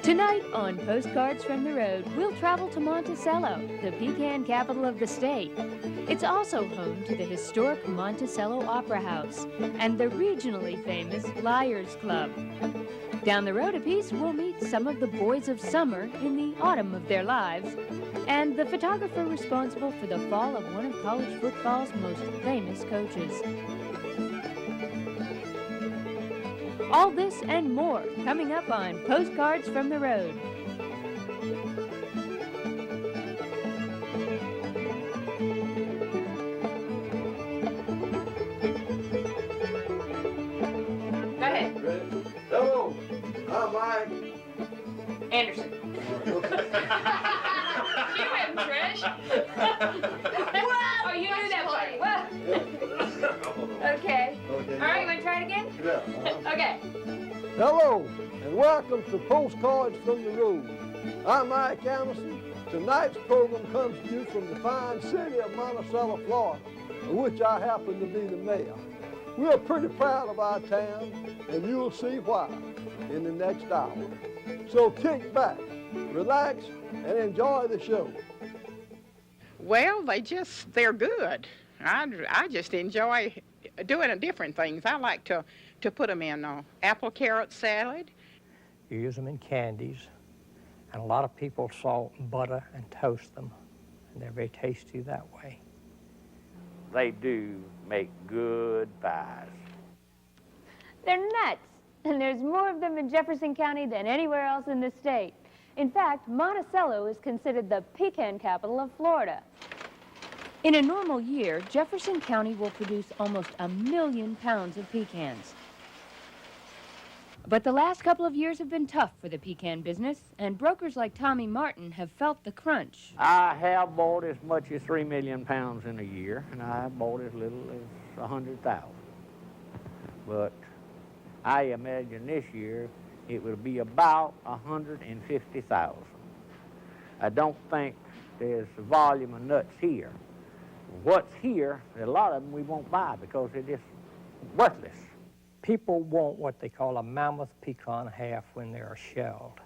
Tonight on Postcards from the Road, we'll travel to Monticello, the pecan capital of the state. It's also home to the historic Monticello Opera House and the regionally famous Liars Club. Down the road a piece, we'll meet some of the boys of summer in the autumn of their lives and the photographer responsible for the fall of one of college football's most famous coaches. All this and more coming up on Postcards from the Road. Go ahead. Hello, I'm Mike Anderson. You win, Trish. Oh, you knew that part. Well. Okay. All right, you want to try it again? Yeah. Okay. Hello, and welcome to Postcards from the Road. I'm Mike Anderson. Tonight's program comes to you from the fine city of Monticello, Florida, of which I happen to be the mayor. We're pretty proud of our town, and you'll see why in the next hour. So kick back, relax, and enjoy the show. Well, they're good. I just enjoy doing different things. I like to put them in apple carrot salad. You use them in candies, and a lot of people salt and butter and toast them, and they're very tasty that way. They do make good pies. They're nuts, and there's more of them in Jefferson County than anywhere else in the state. In fact, Monticello is considered the pecan capital of Florida. In a normal year, Jefferson County will produce almost 1 million pounds of pecans. But the last couple of years have been tough for the pecan business, and brokers like Tommy Martin have felt the crunch. I have bought as much as 3 million pounds in a year, and I have bought as little as 100,000. But I imagine this year it will be about 150,000. I don't think there's a volume of nuts here. What's here, a lot of them we won't buy because they're just worthless. People want what they call a mammoth pecan half when they are shelled.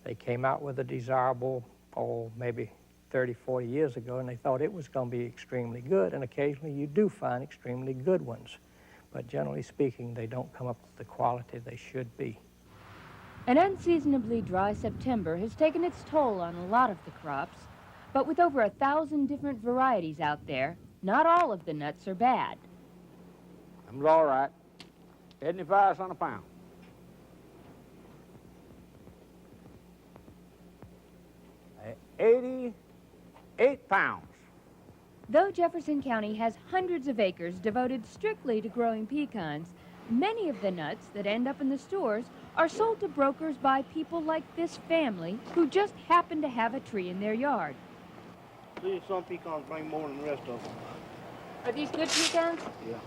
They came out with a desirable, maybe 30, 40 years ago, and they thought it was going to be extremely good, and occasionally you do find extremely good ones. But generally speaking, they don't come up to the quality they should be. An unseasonably dry September has taken its toll on a lot of the crops, but with over 1,000 different varieties out there, not all of the nuts are bad. I'm all right. 75 cents a pound. 88 pounds. Though Jefferson County has hundreds of acres devoted strictly to growing pecans, many of the nuts that end up in the stores are sold to brokers by people like this family who just happen to have a tree in their yard. See, some pecans bring more than the rest of them. Are these good pecans? Yeah.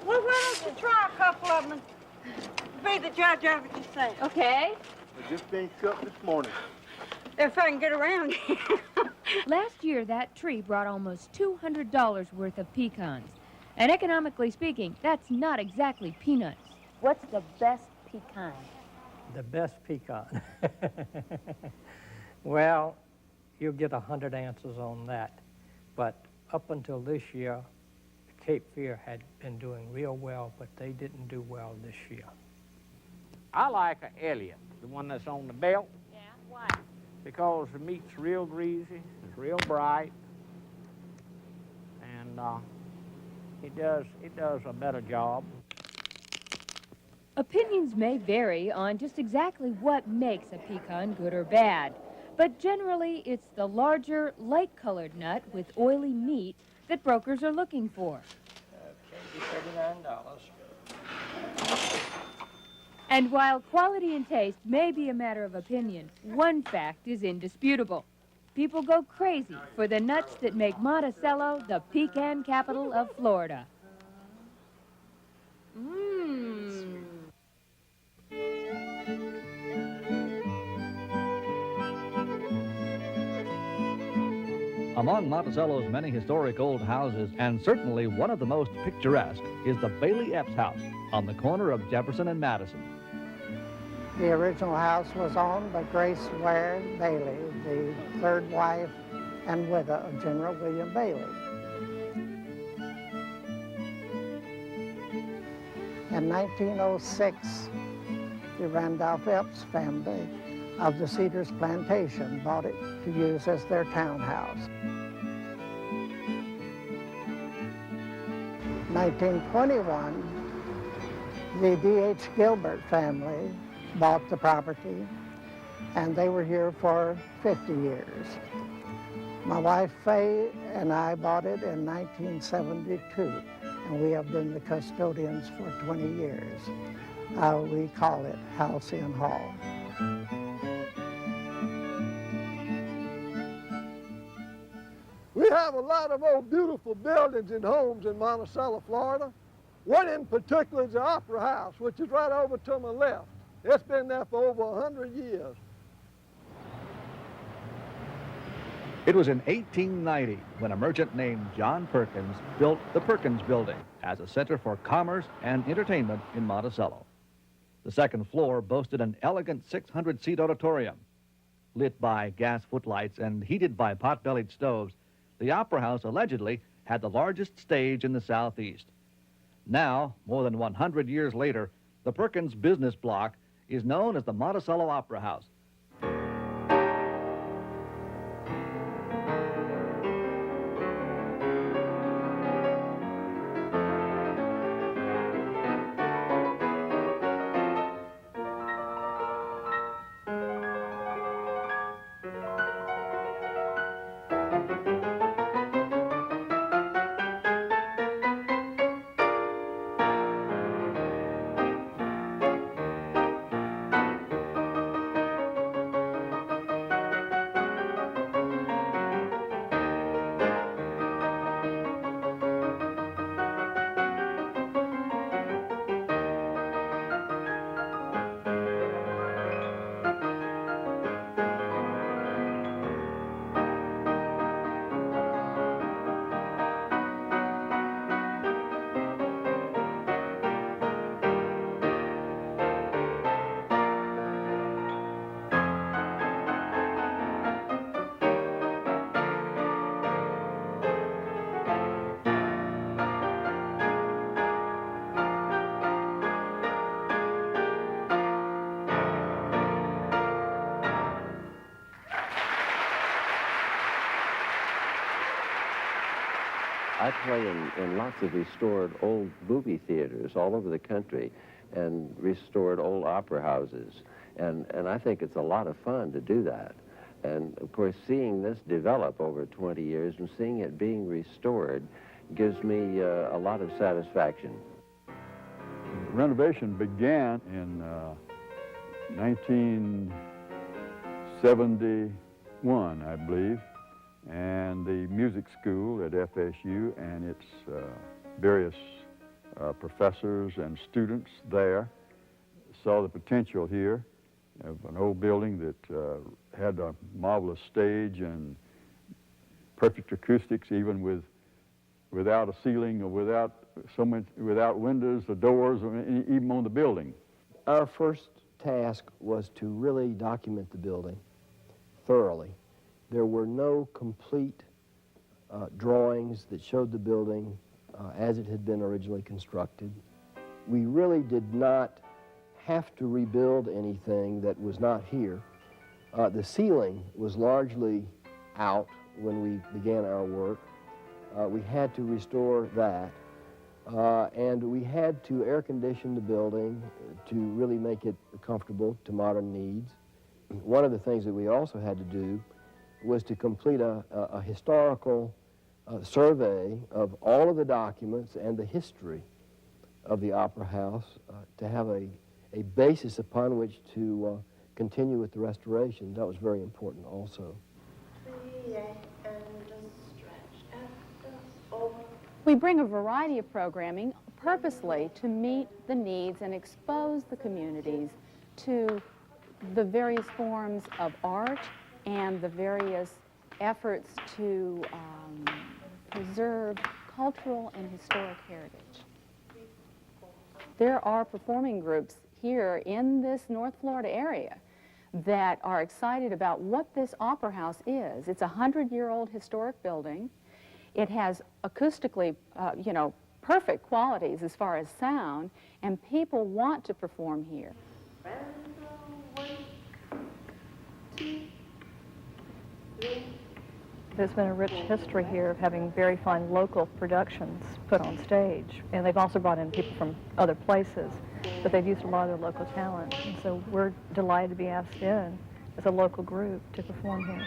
Well, why don't you try a couple of them and be the judge of it yourself? Okay. They're just being cut this morning. If I can get around here. Last year, that tree brought almost $200 worth of pecans. And economically speaking, that's not exactly peanuts. What's the best pecan? The best pecan. Well, you'll get 100 answers on that. But up until this year, Cape Fear had been doing real well, but they didn't do well this year. I like an Elliott, the one that's on the belt. Yeah, why? Because the meat's real greasy, it's real bright, and it does a better job. Opinions may vary on just exactly what makes a pecan good or bad, but generally it's the larger, light-colored nut with oily meat that brokers are looking for. $39. And while quality and taste may be a matter of opinion, one fact is indisputable. People go crazy for the nuts that make Monticello the pecan capital of Florida. Mmm. Among Monticello's many historic old houses, and certainly one of the most picturesque, is the Bailey Epps house on the corner of Jefferson and Madison. The original house was owned by Grace Ware Bailey, the third wife and widow of General William Bailey. In 1906, the Randolph Epps family of the Cedars Plantation bought it to use as their townhouse. 1921, the D.H. Gilbert family bought the property, and they were here for 50 years. My wife Faye and I bought it in 1972, and we have been the custodians for 20 years. We call it House Inn Hall. We have a lot of old beautiful buildings and homes in Monticello, Florida. One in particular is the Opera House, which is right over to my left. It's been there for over 100 years. It was in 1890 when a merchant named John Perkins built the Perkins Building as a center for commerce and entertainment in Monticello. The second floor boasted an elegant 600-seat auditorium. Lit by gas footlights and heated by pot-bellied stoves, the Opera House allegedly had the largest stage in the Southeast. Now, more than 100 years later, the Perkins business block is known as the Monticello Opera House. I play in lots of restored old movie theaters all over the country and restored old opera houses. And I think it's a lot of fun to do that. And of course, seeing this develop over 20 years and seeing it being restored gives me a lot of satisfaction. Renovation began in 1971, I believe, and the music school at FSU and its various professors and students there saw the potential here of an old building that had a marvelous stage and perfect acoustics, even without a ceiling or without windows or doors or even on the building. Our first task was to really document the building thoroughly. There were no complete drawings that showed the building as it had been originally constructed. We really did not have to rebuild anything that was not here. The ceiling was largely out when we began our work. We had to restore that, and we had to air condition the building to really make it comfortable to modern needs. One of the things that we also had to do was to complete a historical survey of all of the documents and the history of the Opera House to have a basis upon which to continue with the restoration. That was very important also. We bring a variety of programming purposely to meet the needs and expose the communities to the various forms of art and the various efforts to preserve cultural and historic heritage. There are performing groups here in this North Florida area that are excited about what this Opera House is. It's a 100-year-old historic building. It has acoustically, you know, perfect qualities as far as sound, and people want to perform here. There's been a rich history here of having very fine local productions put on stage, and they've also brought in people from other places, but they've used a lot of their local talent, and so we're delighted to be asked in as a local group to perform here.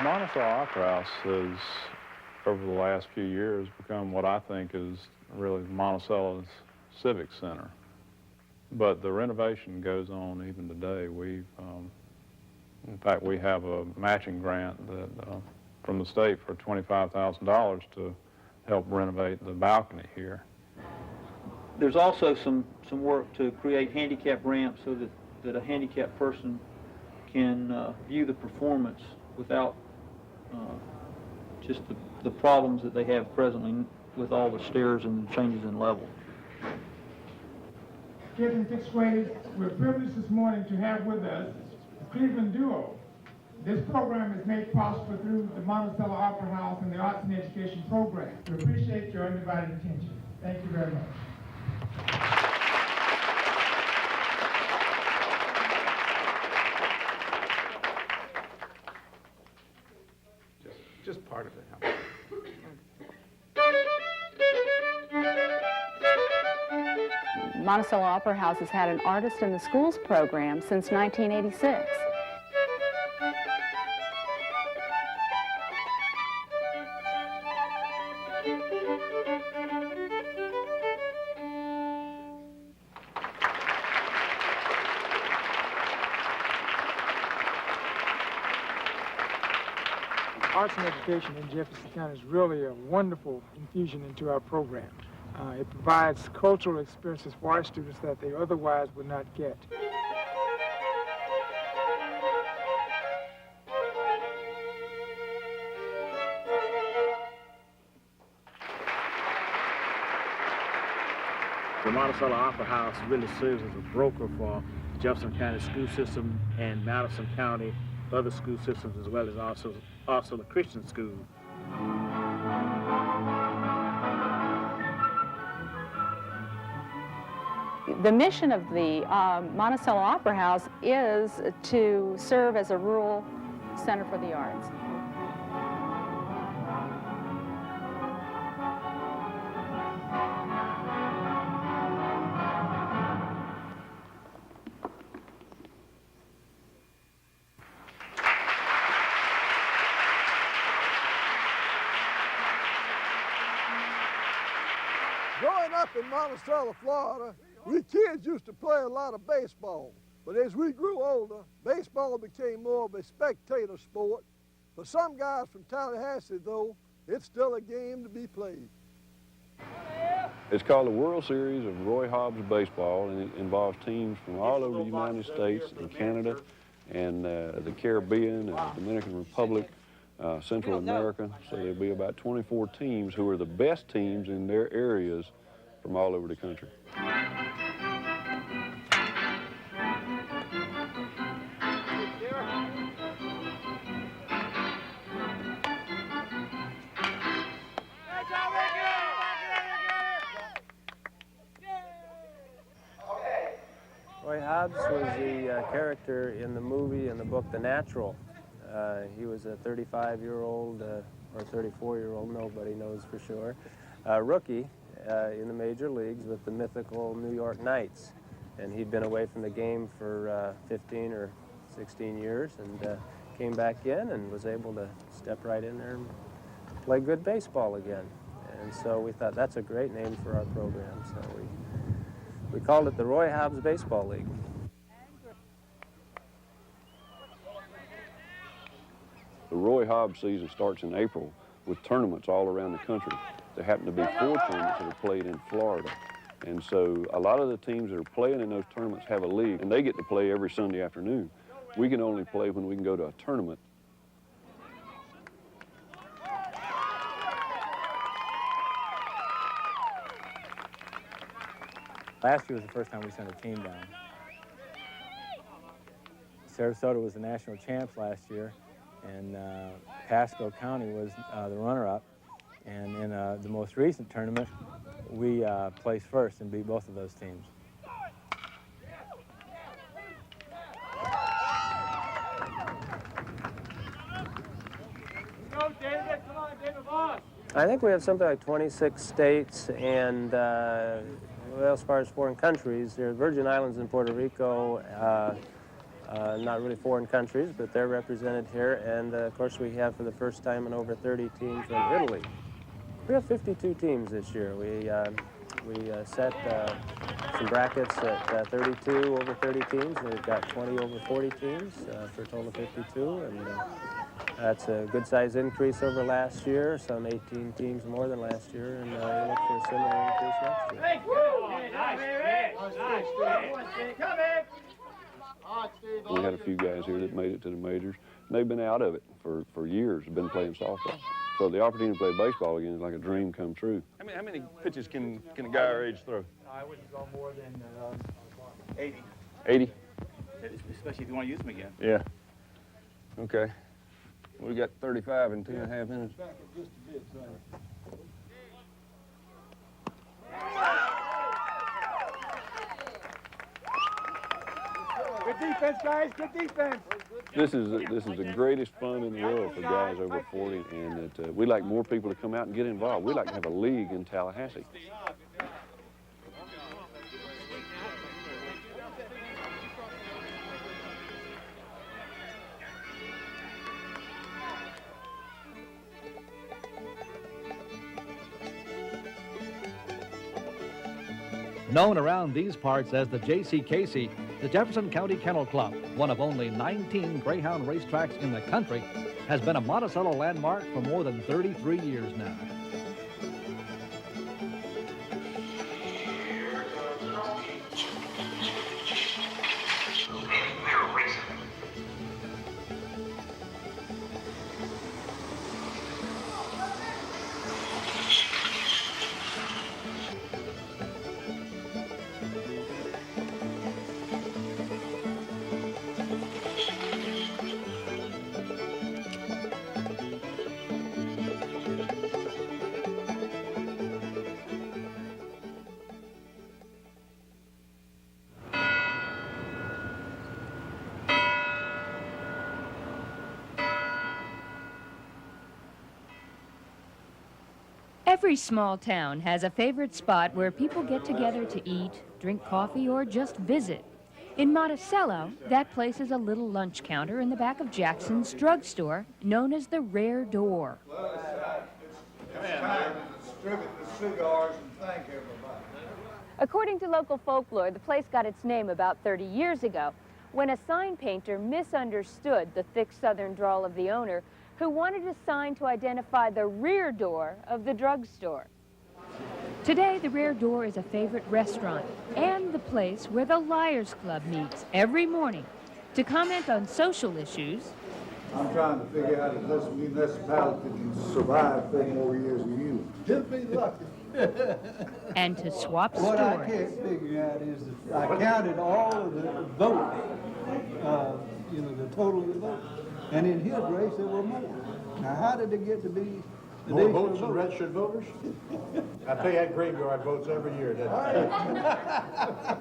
Monticello Opera House has, over the last few years, become what I think is really Monticello's civic center. But the renovation goes on even today. In fact, we have a matching grant that, from the state for $25,000 to help renovate the balcony here. There's also some work to create handicap ramps so that a handicapped person can view the performance without just the problems that they have presently with all the stairs and changes in level. Kids in sixth grade, we're privileged this morning to have with us the Cleveland Duo. This program is made possible through the Monticello Opera House and the Arts and Education program. We appreciate your undivided attention. Thank you very much. Just part of it. Monticello Opera House has had an Artist in the Schools program since 1986. Arts and education in Jefferson County is really a wonderful infusion into our program. It provides cultural experiences for our students that they otherwise would not get. The Monticello Opera House really serves as a broker for the Jefferson County school system and Madison County other school systems, as well as also the Christian school. The mission of the Monticello Opera House is to serve as a rural center for the arts. Growing up in Monticello, Florida, we kids used to play a lot of baseball. But as we grew older, baseball became more of a spectator sport. For some guys from Tallahassee, though, it's still a game to be played. It's called the World Series of Roy Hobbs Baseball, and it involves teams from all over the United States and Canada and the Caribbean and the Dominican Republic, Central America. So there'll be about 24 teams who are the best teams in their areas from all over the country. Roy Hobbs was the character in the movie and the book The Natural. He was a 35-year-old or 34-year-old, nobody knows for sure, rookie in the major leagues with the mythical New York Knights. And he'd been away from the game for 15 or 16 years, and came back in and was able to step right in there and play good baseball again. And so we thought that's a great name for our program. So we called it the Roy Hobbs Baseball League. The Roy Hobbs season starts in April with tournaments all around the country. There happen to be 4 tournaments that are played in Florida. And so a lot of the teams that are playing in those tournaments have a league, and they get to play every Sunday afternoon. We can only play when we can go to a tournament. Last year was the first time we sent a team down. Sarasota was the national champs last year, and Pasco County was the runner-up. And in the most recent tournament, we placed first and beat both of those teams. Go, David. Come on, David Voss. I think we have something like 26 states, and well, as far as foreign countries, there are Virgin Islands and Puerto Rico, not really foreign countries, but they're represented here. And of course, we have for the first time in over 30 teams from Italy. We have 52 teams this year. We set some brackets at 32 over 30 teams, and we've got 20 over 40 teams for a total of 52. And that's a good size increase over last year, some 18 teams more than last year, and we look for a similar increase next year. We had a few guys here that made it to the majors, and they've been out of it for years, been playing softball. So the opportunity to play baseball again is like a dream come true. How many pitches can a guy our age throw? I wouldn't go more than 80. 80? Especially if you want to use them again. Yeah. Okay. We got 35 in 2.5 minutes. Good defense, guys. Good defense. This is the greatest fun in the world for guys over 40, and that we'd like more people to come out and get involved. We'd like to have a league in Tallahassee. Known around these parts as the J.C. Casey, the Jefferson County Kennel Club, one of only 19 greyhound racetracks in the country, has been a Monticello landmark for more than 33 years now. Every small town has a favorite spot where people get together to eat, drink coffee, or just visit. In Monticello, that place is a little lunch counter in the back of Jackson's drugstore, known as the Rare Door. It's time to distribute the cigars and thank everybody. According to local folklore, the place got its name about 30 years ago, when a sign painter misunderstood the thick southern drawl of the owner, who wanted a sign to identify the rear door of the drugstore. Today, the Rare Door is a favorite restaurant and the place where the Liars Club meets every morning to comment on social issues. I'm trying to figure out if this municipality can survive 4 more years than you. Just be lucky. And to swap What I stories. can't figure out is that I counted all of the votes, the total of the votes. And in his race, there were more. Now, how did it get to be the More national votes than vote? registered voters? I pay that graveyard votes every year, doesn't it?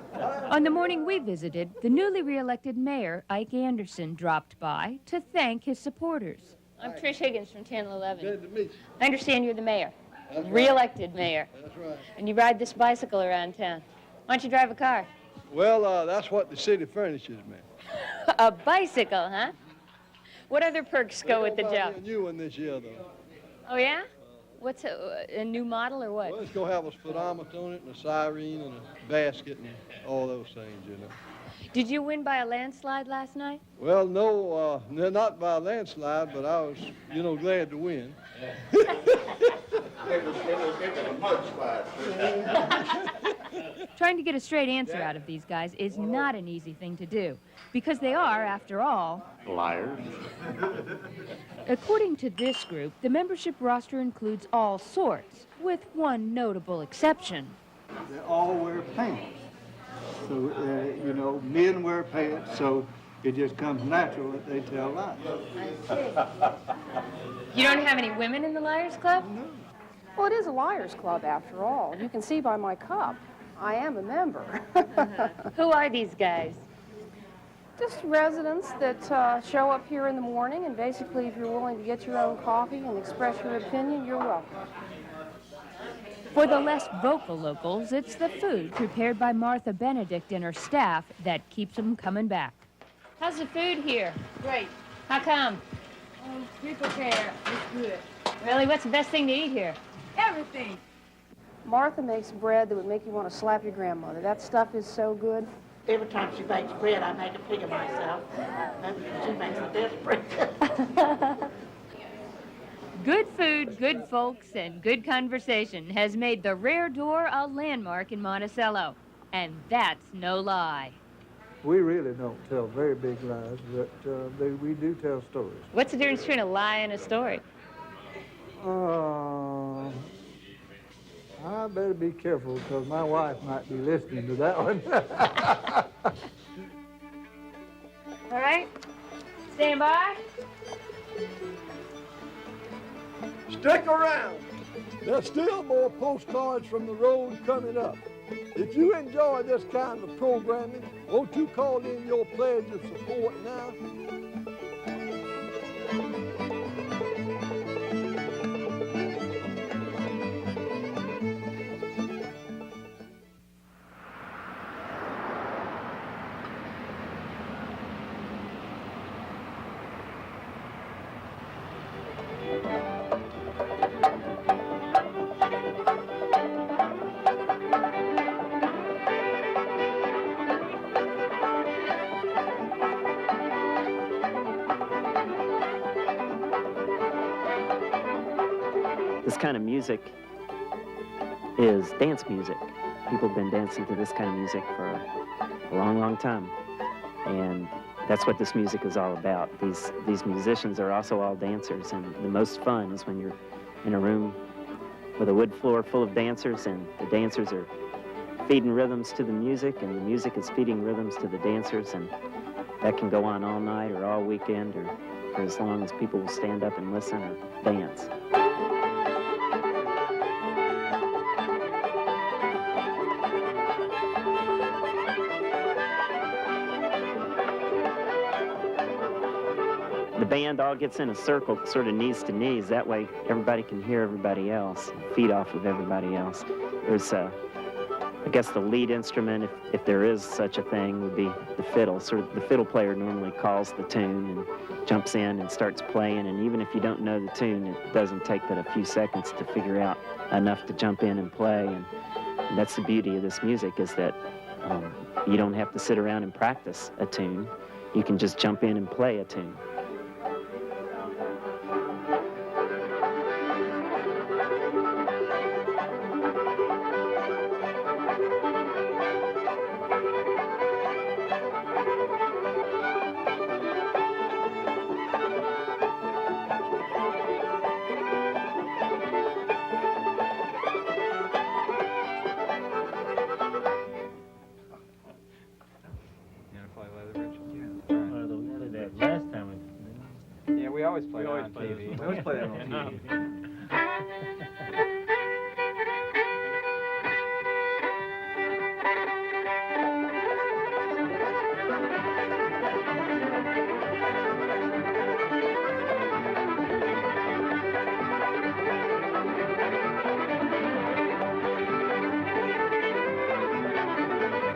On the morning we visited, the newly re-elected mayor, Ike Anderson, dropped by to thank his supporters. I'm Trish Higgins from 1011. Good to meet you. I understand you're the mayor, That's right. re-elected mayor, That's right. and you ride this bicycle around town. Why don't you drive a car? Well, that's what the city furnishes me. A bicycle, huh? What other perks go with the job? A new one this year, though. Oh, yeah? What's a new model or what? Well, it's going to have a speedometer on it and a siren and a basket and all those things, you know. Did you win by a landslide last night? Well, no, not by a landslide, but I was, you know, glad to win. It was a mudslide. Trying to get a straight answer out of these guys is not an easy thing to do, because they are, after all, Liars. according to this group, the membership roster includes all sorts, with one notable exception. They all wear pants. So, you know, men wear pants, so it just comes natural that they tell lies. You don't have any women in the Liars Club? No. Well, it is a liars club, after all. You can see by my cup. I am a member. Who are these guys? Just residents that show up here in the morning, and basically, if you're willing to get your own coffee and express your opinion, you're welcome. For the less vocal locals, it's the food prepared by Martha Benedict and her staff that keeps them coming back. How's the food here? Great. How come? Oh, people care. It's good. Really, what's the best thing to eat here? Everything. Martha makes bread that would make you want to slap your grandmother. That stuff is so good. Every time she bakes bread, I make a pig of myself. She makes a desperate. Good food, good folks, and good conversation has made the Rare Door a landmark in Monticello. And that's no lie. We really don't tell very big lies, but we do tell stories. What's the difference between a lie and a story? I better be careful because my wife might be listening to that one. All right, stand by. Stick around. There's still more postcards from the road coming up. If you enjoy this kind of programming, won't you call in your pledge of support now? This kind of music is dance music. People have been dancing to this kind of music for a long, long time. And that's what this music is all about. These musicians are also all dancers, and the most fun is when you're in a room with a wood floor full of dancers, and the dancers are feeding rhythms to the music, and the music is feeding rhythms to the dancers, and that can go on all night or all weekend or for as long as people will stand up and listen or dance. The band all gets in a circle, sort of knees to knees. That way everybody can hear everybody else, feed off of everybody else. There's, I guess the lead instrument, if there is such a thing, would be the fiddle. Sort of the fiddle player normally calls the tune and jumps in and starts playing. And even if you don't know the tune, it doesn't take but a few seconds to figure out enough to jump in and play. And that's the beauty of this music, is that you don't have to sit around and practice a tune. You can just jump in and play a tune. We always play it on TV. We always play it on TV.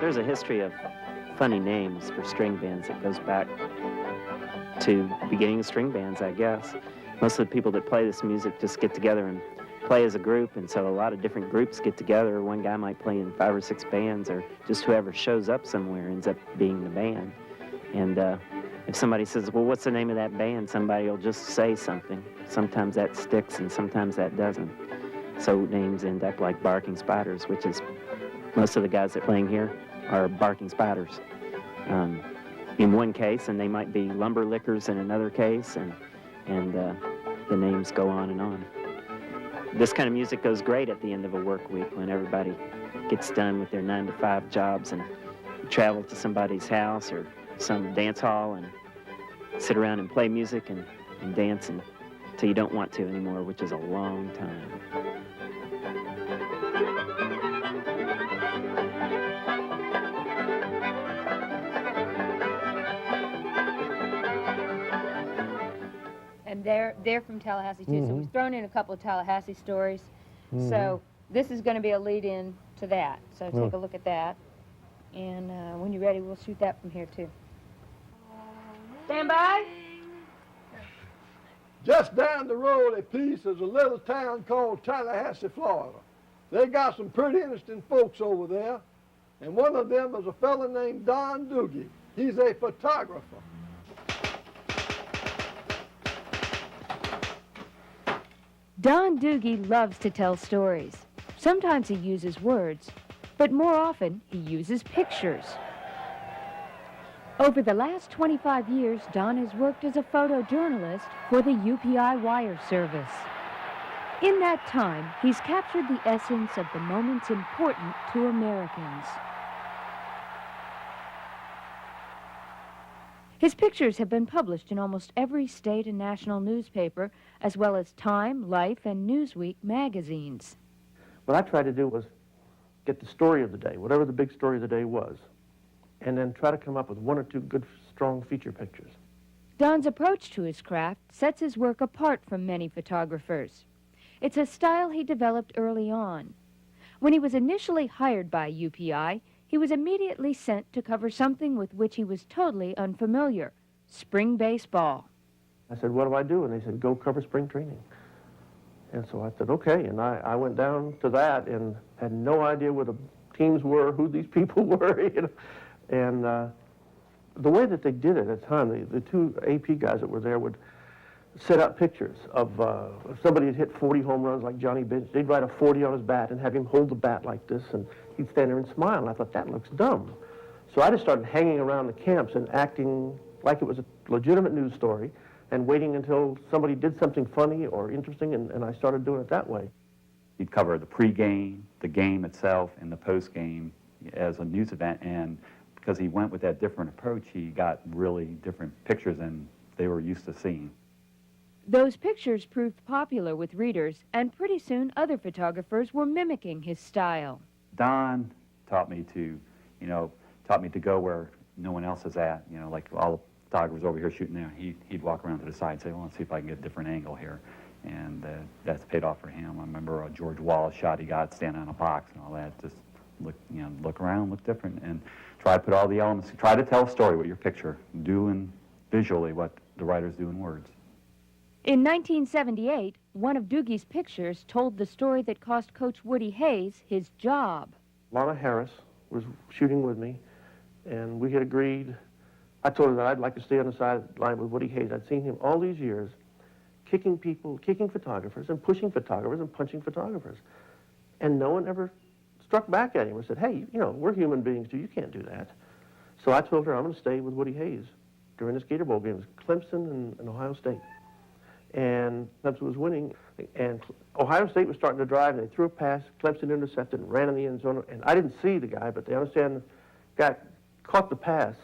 There's a history of funny names for string bands. It goes back to the beginning of string bands, I guess. Most of the people that play this music just get together and play as a group, and so a lot of different groups get together. One guy might play in 5 or 6 bands, or just whoever shows up somewhere ends up being the band. And if somebody says, well, what's the name of that band? Somebody will just say something. Sometimes that sticks and sometimes that doesn't. So names end up like Barking Spiders, which is most of the guys that are playing here are Barking Spiders in one case, and they might be Lumber Lickers in another case, and the names go on and on. This kind of music goes great at the end of a work week when everybody gets done with their 9-to-5 jobs and travel to somebody's house or some dance hall and sit around and play music and dance until you don't want to anymore, which is a long time. And they're from Tallahassee too, so we've thrown in a couple of Tallahassee stories. So this is going to be a lead-in to that. So take a look at that, and when you're ready, we'll shoot that from here too. Stand by. Just down the road a piece is a little town called Tallahassee, Florida. They got some pretty interesting folks over there, and one of them is a fellow named Don Doogie. He's a photographer. Don Doogie loves to tell stories. Sometimes he uses words, but more often he uses pictures. Over the last 25 years, Don has worked as a photojournalist for the UPI wire service. In that time, he's captured the essence of the moments important to Americans. His pictures have been published in almost every state and national newspaper, as well as Time, Life, and Newsweek magazines. What I tried to do was get the story of the day, whatever the big story of the day was, and then try to come up with 1 or 2 good, strong feature pictures. Don's approach to his craft sets his work apart from many photographers. It's a style he developed early on. When he was initially hired by UPI, he was immediately sent to cover something with which he was totally unfamiliar, spring baseball. I said, what do I do? And they said, go cover spring training. And so I said, okay. And I went down to that and had no idea where the teams were, who these people were, you know. And the way that they did it at the time, the 2 AP guys that were there would set up pictures of if somebody had hit 40 home runs like Johnny Bench, they'd write a 40 on his bat and have him hold the bat like this, and he'd stand there and smile. And I thought, that looks dumb. So I just started hanging around the camps and acting like it was a legitimate news story and waiting until somebody did something funny or interesting, and I started doing it that way. He'd cover the pregame, the game itself, and the postgame as a news event, and because he went with that different approach, he got really different pictures than they were used to seeing. Those pictures proved popular with readers, and pretty soon other photographers were mimicking his style. Don taught me to go where no one else is at. You know, like all the photographers over here shooting there, he'd walk around to the side and say, well, let's see if I can get a different angle here. And that's paid off for him. I remember a George Wallace shot he got standing on a box and all that. Just look around, look different, and try to put all the elements, try to tell a story with your picture, doing visually what the writers do in words. In 1978, one of Doogie's pictures told the story that cost Coach Woody Hayes his job. Lana Harris was shooting with me, and we had agreed. I told her that I'd like to stay on the sideline with Woody Hayes. I'd seen him all these years kicking people, kicking photographers, and pushing photographers, and punching photographers. And no one ever struck back at him and said, hey, you know, we're human beings too, you can't do that. So I told her I'm going to stay with Woody Hayes during this Gator Bowl game. It was Clemson and Ohio State. And Clemson was winning, and Ohio State was starting to drive, and they threw a pass. Clemson intercepted and ran in the end zone. And I didn't see the guy, but they understand the guy caught the pass,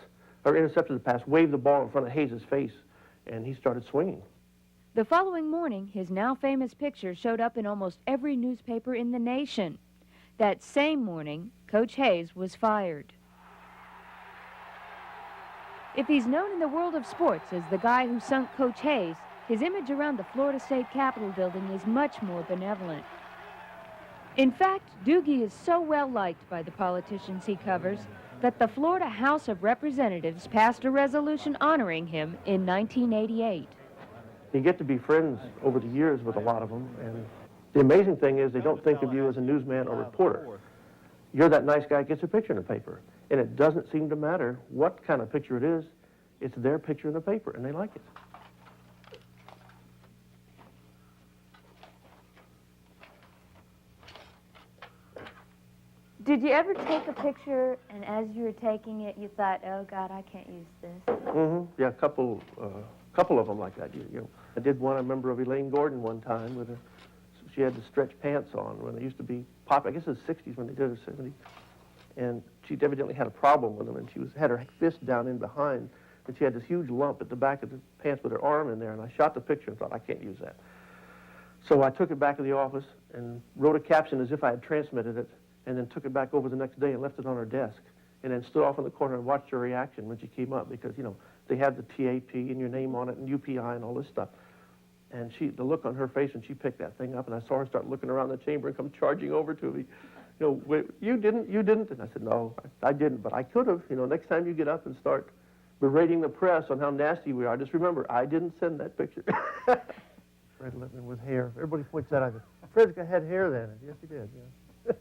or intercepted the pass, waved the ball in front of Hayes' face, and he started swinging. The following morning, his now famous picture showed up in almost every newspaper in the nation. That same morning, Coach Hayes was fired. If he's known in the world of sports as the guy who sunk Coach Hayes, his image around the Florida State Capitol building is much more benevolent. In fact, Doogie is so well liked by the politicians he covers that the Florida House of Representatives passed a resolution honoring him in 1988. You get to be friends over the years with a lot of them, and the amazing thing is they don't think of you as a newsman or reporter. You're that nice guy who gets a picture in the paper, and it doesn't seem to matter what kind of picture it is. It's their picture in the paper, and they like it. Did you ever take a picture, and as you were taking it, you thought, oh, God, I can't use this? Yeah, a couple of them like that. I did one, I remember, of Elaine Gordon one time with her. She had the stretch pants on when they used to be pop. I guess it was the 60s when they did it, 70s. And she evidently had a problem with them, and she had her fist down in behind, and she had this huge lump at the back of the pants with her arm in there, and I shot the picture and thought, I can't use that. So I took it back to the office and wrote a caption as if I had transmitted it, and then took it back over the next day and left it on her desk, and then stood off in the corner and watched her reaction when she came up, because, you know, they had the TAP and your name on it and UPI and all this stuff. And the look on her face when she picked that thing up, and I saw her start looking around the chamber and come charging over to me. You know, wait, you didn't? And I said, no, I didn't, but I could have. You know, next time you get up and start berating the press on how nasty we are, just remember, I didn't send that picture. Fred Lippman with hair. Everybody points that out. Fred's had hair then. Yes, he did, yeah.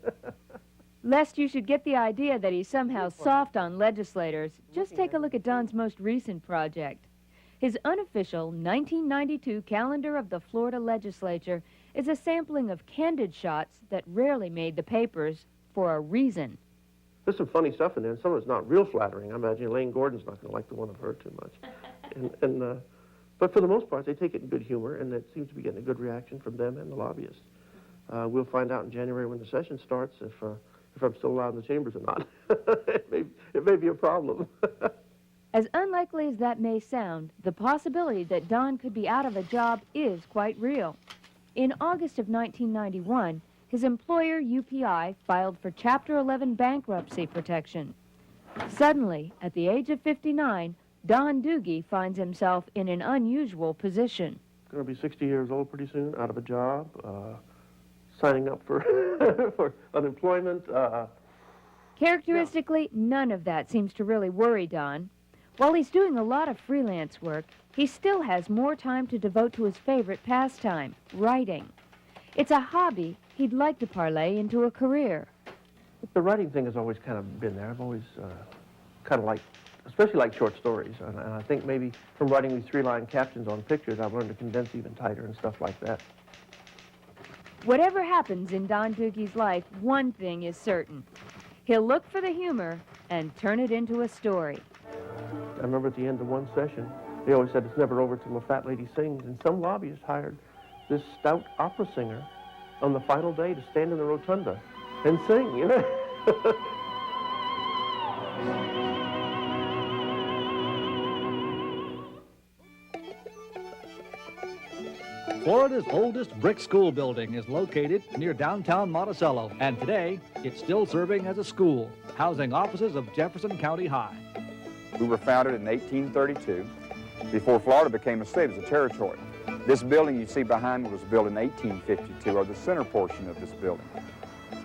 Lest you should get the idea that he's somehow soft on legislators, just take a look at Don's most recent project. His unofficial 1992 calendar of the Florida legislature is a sampling of candid shots that rarely made the papers for a reason. There's some funny stuff in there, and some of it's not real flattering. I imagine Elaine Gordon's not going to like the one of her too much. But for the most part, they take it in good humor, and it seems to be getting a good reaction from them and the lobbyists. We'll find out in January when the session starts if I'm still allowed in the chambers or not. It may be a problem. As unlikely as that may sound, the possibility that Don could be out of a job is quite real. In August of 1991, his employer, UPI, filed for Chapter 11 bankruptcy protection. Suddenly, at the age of 59, Don Doogie finds himself in an unusual position. Going to be 60 years old pretty soon, out of a job, signing up for, for unemployment. Characteristically, none of that seems to really worry Don. While he's doing a lot of freelance work, he still has more time to devote to his favorite pastime, writing. It's a hobby he'd like to parlay into a career. The writing thing has always kind of been there. I've always kind of liked, especially like short stories. And I think maybe from writing these three-line captions on pictures, I've learned to condense even tighter and stuff like that. Whatever happens in Don Doogie's life, one thing is certain. He'll look for the humor and turn it into a story. I remember at the end of one session, they always said it's never over till the fat lady sings, and some lobbyist hired this stout opera singer on the final day to stand in the rotunda and sing, you know. Florida's oldest brick school building is located near downtown Monticello, and today it's still serving as a school, housing offices of Jefferson County High. We were founded in 1832, before Florida became a state, as a territory. This building you see behind me was built in 1852, or the center portion of this building.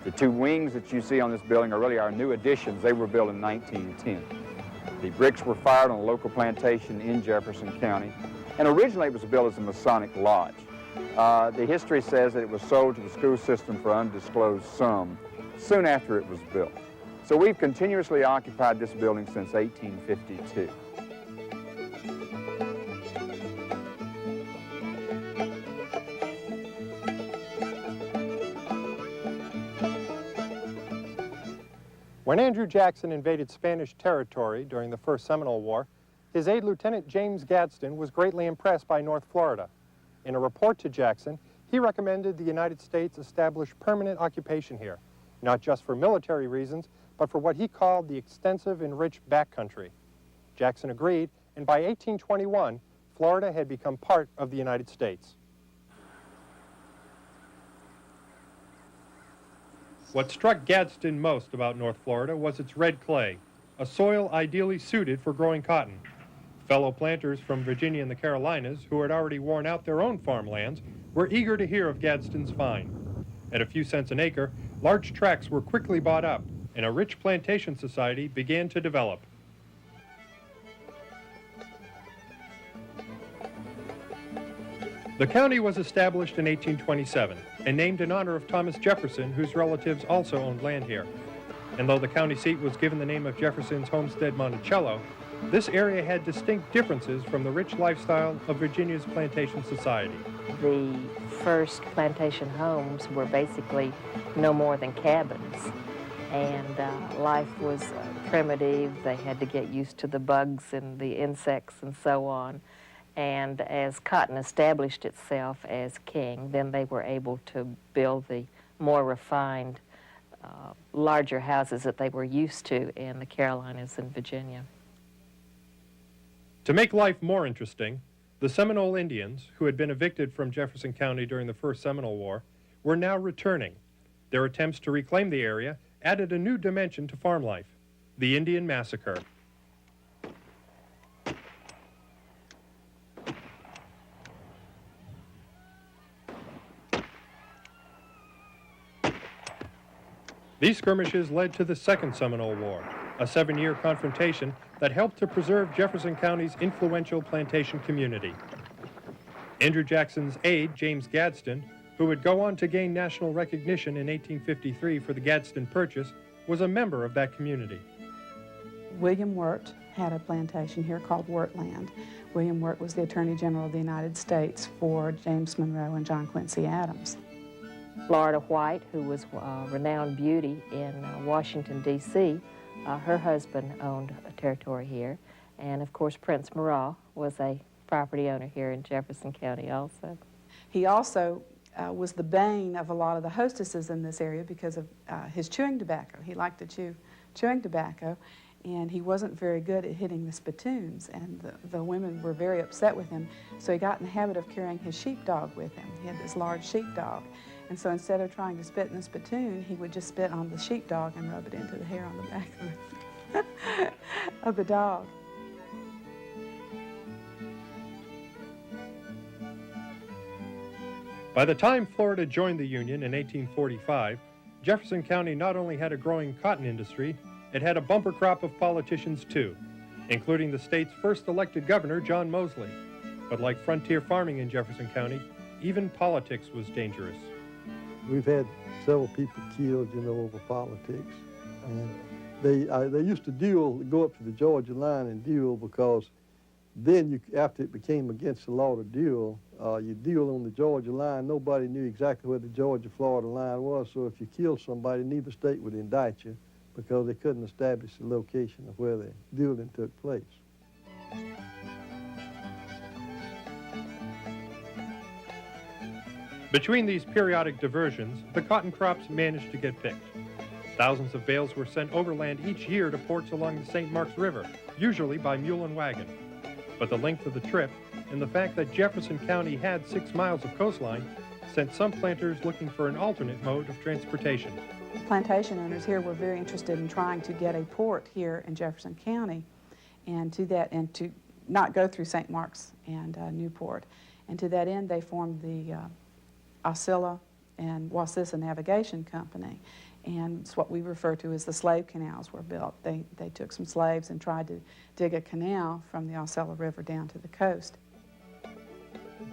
The two wings that you see on this building are really our new additions. They were built in 1910. The bricks were fired on a local plantation in Jefferson County, and originally it was built as a Masonic lodge. The history says that it was sold to the school system for undisclosed sum soon after it was built. So we've continuously occupied this building since 1852. When Andrew Jackson invaded Spanish territory during the First Seminole War, his aide Lieutenant James Gadsden was greatly impressed by North Florida. In a report to Jackson, he recommended the United States establish permanent occupation here, not just for military reasons, but for what he called the extensive and rich backcountry. Jackson agreed, and by 1821, Florida had become part of the United States. What struck Gadsden most about North Florida was its red clay, a soil ideally suited for growing cotton. Fellow planters from Virginia and the Carolinas, who had already worn out their own farmlands, were eager to hear of Gadsden's find. At a few cents an acre, large tracts were quickly bought up, and a rich plantation society began to develop. The county was established in 1827 and named in honor of Thomas Jefferson, whose relatives also owned land here. And though the county seat was given the name of Jefferson's homestead Monticello, this area had distinct differences from the rich lifestyle of Virginia's plantation society. The first plantation homes were basically no more than cabins, and life was primitive. They had to get used to the bugs and the insects and so on. And as cotton established itself as king, then they were able to build the more refined, larger houses that they were used to in the Carolinas and Virginia. To make life more interesting, the Seminole Indians, who had been evicted from Jefferson County during the First Seminole War, were now returning. Their attempts to reclaim the area added a new dimension to farm life, the Indian Massacre. These skirmishes led to the Second Seminole War, a 7-year confrontation that helped to preserve Jefferson County's influential plantation community. Andrew Jackson's aide, James Gadsden, who would go on to gain national recognition in 1853 for the Gadsden Purchase, was a member of that community. William Wirt had a plantation here called Wirtland. William Wirt was the Attorney General of the United States for James Monroe and John Quincy Adams. Florida White, who was a renowned beauty in Washington, D.C., her husband owned a territory here. And of course, Prince Murat was a property owner here in Jefferson County also. He also was the bane of a lot of the hostesses in this area because of his chewing tobacco. He liked to chew chewing tobacco, and he wasn't very good at hitting the spittoons, and the women were very upset with him, so he got in the habit of carrying his sheepdog with him. He had this large sheepdog, and so instead of trying to spit in the spittoon, he would just spit on the sheepdog and rub it into the hair on the back of the dog. By the time Florida joined the Union in 1845, Jefferson County not only had a growing cotton industry, it had a bumper crop of politicians too, including the state's first elected governor, John Mosley. But like frontier farming in Jefferson County, even politics was dangerous. We've had several people killed, over politics. And they used to go up to the Georgia line and duel, because then after it became against the law to duel, you duel on the Georgia line. Nobody knew exactly where the Georgia-Florida line was, so if you killed somebody, neither state would indict you because they couldn't establish the location of where the dueling took place. Between these periodic diversions, the cotton crops managed to get picked. Thousands of bales were sent overland each year to ports along the St. Marks River, usually by mule and wagon. But the length of the trip and the fact that Jefferson County had 6 miles of coastline sent some planters looking for an alternate mode of transportation. Plantation owners here were very interested in trying to get a port here in Jefferson County, and to not go through St. Marks and Newport. And to that end, they formed the Osceola and Wassissa Navigation Company, and it's what we refer to as the slave canals were built. They took some slaves and tried to dig a canal from the Osceola River down to the coast.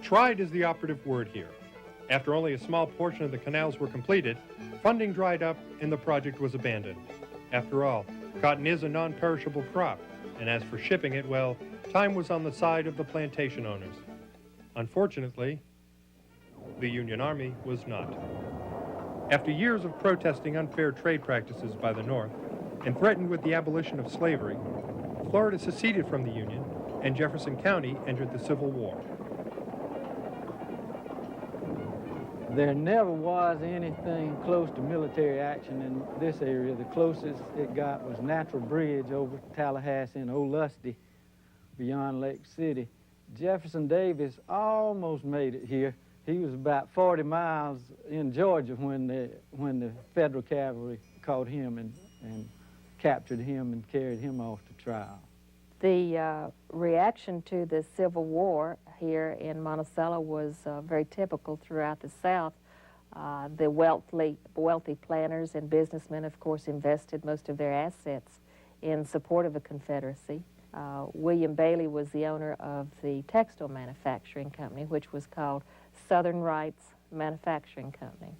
Tried is the operative word here. After only a small portion of the canals were completed, funding dried up and the project was abandoned. After all, cotton is a non-perishable crop, and as for shipping it, well, time was on the side of the plantation owners. Unfortunately, the Union Army was not. After years of protesting unfair trade practices by the North and threatened with the abolition of slavery, Florida seceded from the Union and Jefferson County entered the Civil War. There never was anything close to military action in this area. The closest it got was Natural Bridge over Tallahassee and Old Lusty beyond Lake City. Jefferson Davis almost made it here. He was about 40 miles in Georgia when the Federal cavalry caught him and captured him and carried him off to trial. The reaction to the Civil War here in Monticello was very typical throughout the South. The wealthy planters and businessmen, of course, invested most of their assets in support of the Confederacy. William Bailey was the owner of the textile manufacturing company, which was called Southern Rights Manufacturing Company.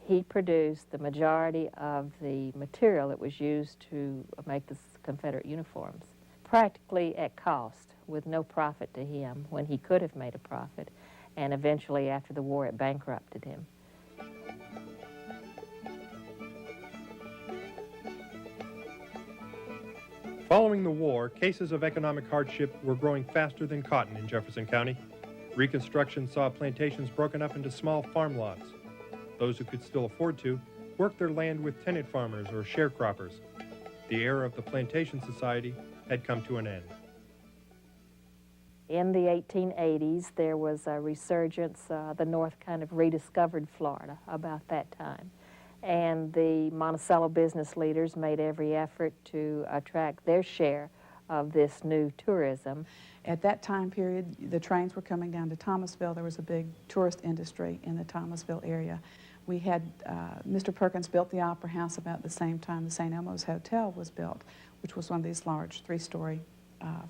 He produced the majority of the material that was used to make the Confederate uniforms, practically at cost, with no profit to him when he could have made a profit, and eventually after the war it bankrupted him. Following the war, cases of economic hardship were growing faster than cotton in Jefferson County. Reconstruction saw plantations broken up into small farm lots. Those who could still afford to worked their land with tenant farmers or sharecroppers. The era of the plantation society had come to an end. In the 1880s, there was a resurgence. The North kind of rediscovered Florida about that time. And the Monticello business leaders made every effort to attract their share of this new tourism. At that time period, the trains were coming down to Thomasville. There was a big tourist industry in the Thomasville area. We had, Mr. Perkins built the Opera House about the same time the St. Elmo's Hotel was built, which was one of these large three-story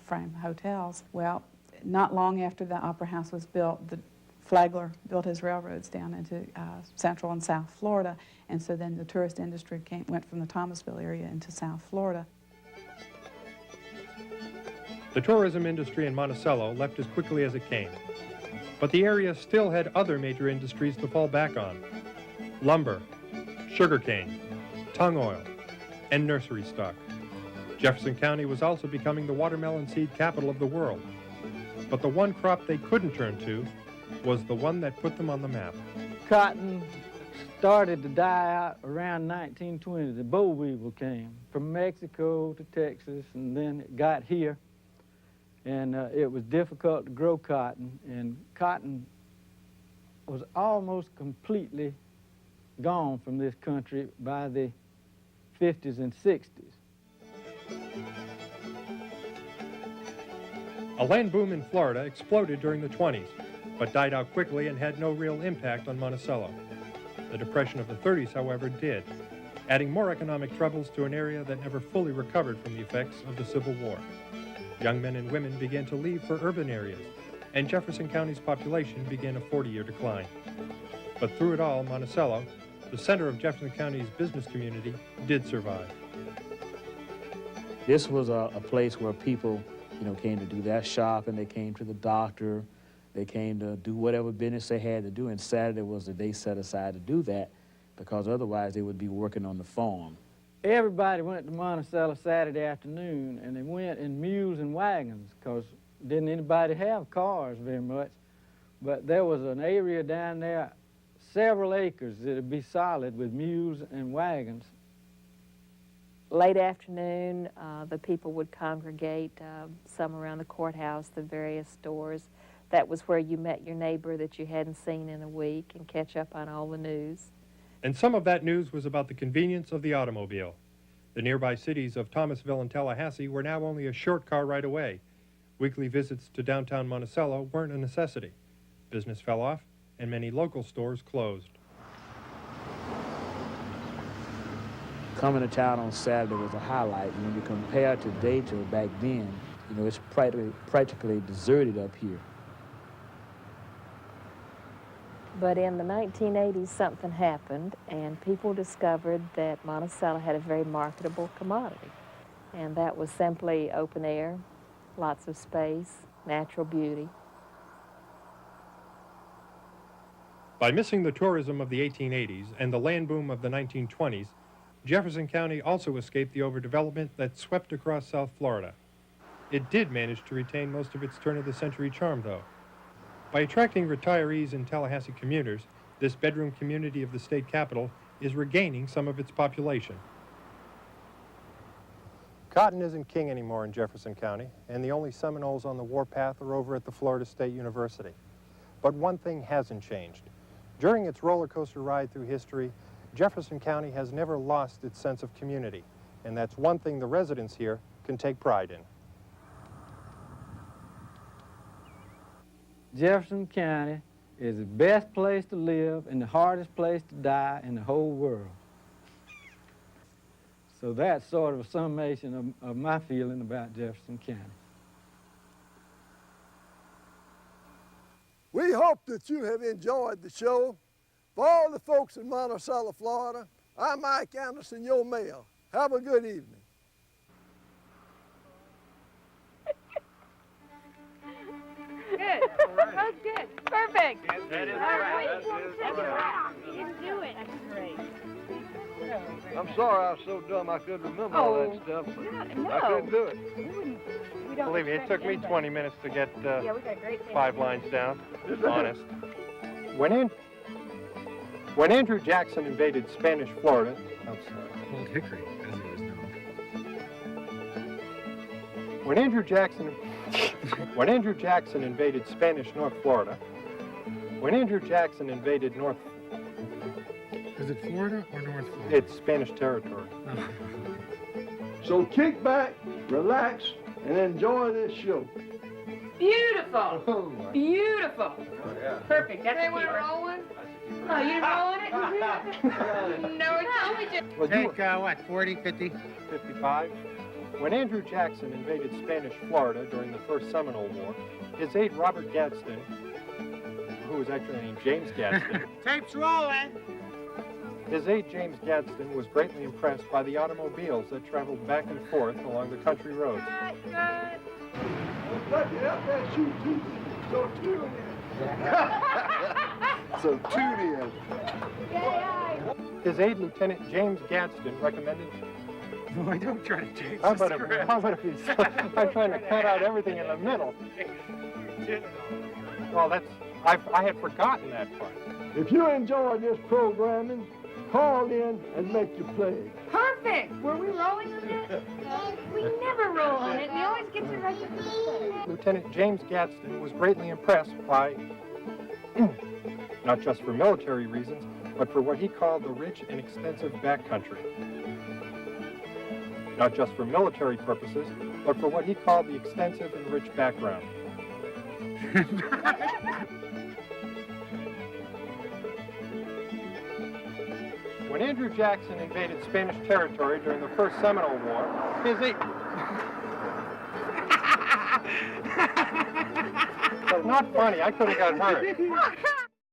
frame hotels. Well, not long after the Opera House was built, the Flagler built his railroads down into Central and South Florida, and so then the tourist industry went from the Thomasville area into South Florida. The tourism industry in Monticello left as quickly as it came, but the area still had other major industries to fall back on: lumber, sugarcane, tung oil, and nursery stock. Jefferson County was also becoming the watermelon seed capital of the world, but the one crop they couldn't turn to was the one that put them on the map. Cotton started to die out around 1920. The boll weevil came from Mexico to Texas, and then it got here. And it was difficult to grow cotton, and cotton was almost completely gone from this country by the 50s and 60s. A land boom in Florida exploded during the 20s, but died out quickly and had no real impact on Monticello. The Depression of the 30s, however, did, adding more economic troubles to an area that never fully recovered from the effects of the Civil War. Young men and women began to leave for urban areas, and Jefferson County's population began a 40-year decline. But through it all, Monticello, the center of Jefferson County's business community, did survive. This was a place where people, came to do their shopping, they came to the doctor, they came to do whatever business they had to do, and Saturday was the day set aside to do that, because otherwise they would be working on the farm. Everybody went to Monticello Saturday afternoon, and they went in mules and wagons, because didn't anybody have cars very much. But there was an area down there, several acres that would be solid with mules and wagons. Late afternoon, the people would congregate, some around the courthouse, the various stores. That was where you met your neighbor that you hadn't seen in a week and catch up on all the news. And some of that news was about the convenience of the automobile. The nearby cities of Thomasville and Tallahassee were now only a short car ride away. Weekly visits to downtown Monticello weren't a necessity. Business fell off, and many local stores closed. Coming to town on Saturday was a highlight. When you compare today to back then, it's practically deserted up here. But in the 1980s, something happened, and people discovered that Monticello had a very marketable commodity. And that was simply open air, lots of space, natural beauty. By missing the tourism of the 1880s and the land boom of the 1920s, Jefferson County also escaped the overdevelopment that swept across South Florida. It did manage to retain most of its turn-of-the-century charm, though. By attracting retirees and Tallahassee commuters, this bedroom community of the state capital is regaining some of its population. Cotton isn't king anymore in Jefferson County, and the only Seminoles on the warpath are over at the Florida State University. But one thing hasn't changed. During its roller coaster ride through history, Jefferson County has never lost its sense of community, and that's one thing the residents here can take pride in. Jefferson County is the best place to live and the hardest place to die in the whole world. So that's sort of a summation of my feeling about Jefferson County. We hope that you have enjoyed the show. For all the folks in Monticello, Florida, I'm Mike Anderson, your mayor. Have a good evening. Good. That was good. Perfect. That is All right. right. That is right. You can do it. That's great. I'm sorry I was so dumb I couldn't remember all that stuff. No. I couldn't do it. We don't Believe me, it took me expect 20 minutes to get Yeah, we got a great 5 lines down. Honest. When Andrew Jackson invaded Spanish Florida, Old Hickory, as it was known. when Andrew Jackson invaded Spanish North Florida, when Andrew Jackson invaded North, Is it Florida or North Florida? it's Spanish territory. So kick back, relax, and enjoy this show. Beautiful. Beautiful. Perfect. That's They want to roll one? Oh, you rolling it? No, we just... Take, what, 40, 50? 55. When Andrew Jackson invaded Spanish Florida during the First Seminole War, his aide Robert Gadsden, who was actually named James Gadsden, Tape's rolling. his aide James Gadsden was greatly impressed by the automobiles that traveled back and forth along the country roads. So tune in. His aide Lieutenant James Gadsden recommended... Boy, don't try to change How the about if he's... I'm trying to cut out everything in the middle. Well, that's... I had forgotten that part. If you enjoyed this programming, call in and make your pledge. Perfect. Were we rolling on it? We never roll on it. We always get to right to the Lieutenant James Gadsden was greatly impressed by, not just for military reasons, but for what he called the rich and extensive backcountry. Not just for military purposes, but for what he called the extensive and rich background. When Andrew Jackson invaded Spanish territory during the First Seminole War, his aide... That's not funny. I could have got hurt.